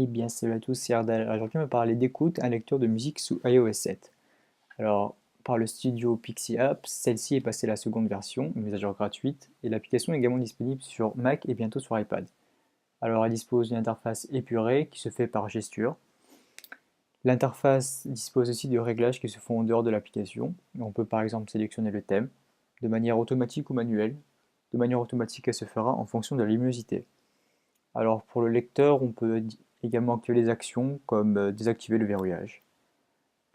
Eh bien, salut à tous, c'est Ardal. Aujourd'hui, on va parler d'écoute, un lecteur de musique sous iOS 7. Alors, par le studio Pixie Apps, celle-ci est passée à la seconde version, une mise à jour gratuite, et l'application est également disponible sur Mac et bientôt sur iPad. Alors, elle dispose d'une interface épurée qui se fait par gesture. L'interface dispose aussi de réglages qui se font en dehors de l'application. On peut par exemple sélectionner le thème, de manière automatique ou manuelle. De manière automatique, elle se fera en fonction de la luminosité. Alors pour le lecteur, on peut également activer les actions comme désactiver le verrouillage.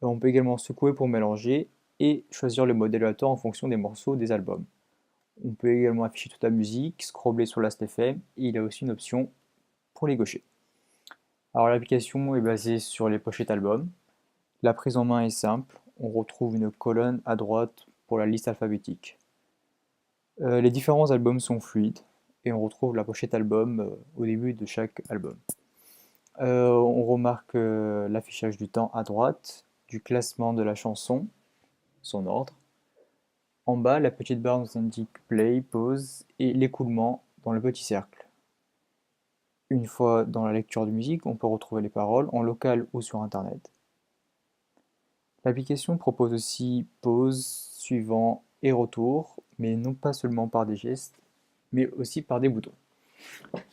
On peut également secouer pour mélanger et choisir le mode aléatoire en fonction des morceaux des albums. On peut également afficher toute la musique, scroller sur Last.fm et il y a aussi une option pour les gauchers. Alors l'application est basée sur les pochettes albums. La prise en main est simple, on retrouve une colonne à droite pour la liste alphabétique. Les différents albums sont fluides et on retrouve la pochette album au début de chaque album. On remarque l'affichage du temps à droite, du classement de la chanson, son ordre. En bas, la petite barre nous indique play, pause et l'écoulement dans le petit cercle. Une fois dans la lecture de musique, on peut retrouver les paroles en local ou sur internet. L'application propose aussi pause, suivant et retour, mais non pas seulement par des gestes, mais aussi par des boutons.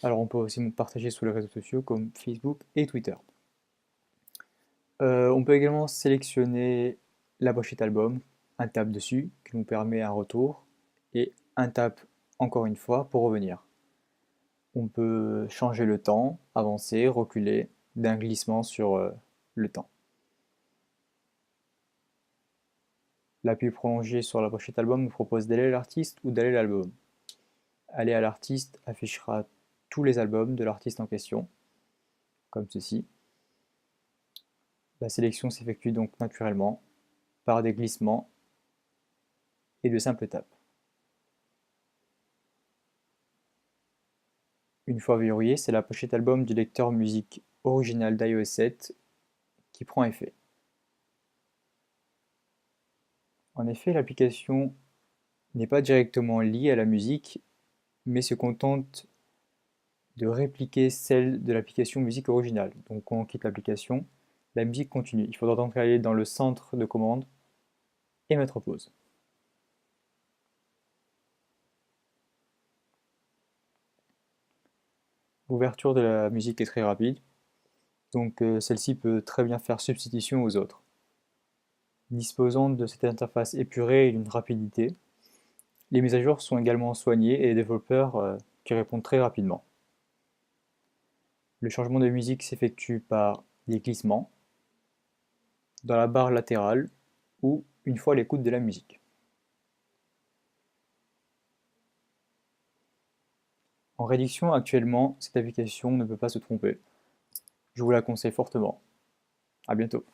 Alors on peut aussi nous partager sur les réseaux sociaux comme Facebook et Twitter. On peut également sélectionner la pochette album, un tap dessus qui nous permet un retour et un tap encore une fois pour revenir. On peut changer le temps, avancer, reculer d'un glissement sur le temps. L'appui prolongé sur la pochette album nous propose d'aller à l'artiste ou d'aller à l'album. Aller à l'artiste affichera tous les albums de l'artiste en question, comme ceci. La sélection s'effectue donc naturellement par des glissements et de simples tapes. Une fois verrouillée, c'est la pochette album du lecteur musique original d'iOS 7 qui prend effet. En effet, l'application n'est pas directement liée à la musique, mais se contente de répliquer celle de l'application musique originale. Donc quand on quitte l'application, la musique continue. Il faudra donc aller dans le centre de commande et mettre pause. L'ouverture de la musique est très rapide, donc celle-ci peut très bien faire substitution aux autres. Disposant de cette interface épurée et d'une rapidité, les mises à jour sont également soignées et les développeurs qui répondent très rapidement. Le changement de musique s'effectue par des glissements dans la barre latérale ou une fois l'écoute de la musique. En réduction actuellement, cette application ne peut pas se tromper. Je vous la conseille fortement. À bientôt.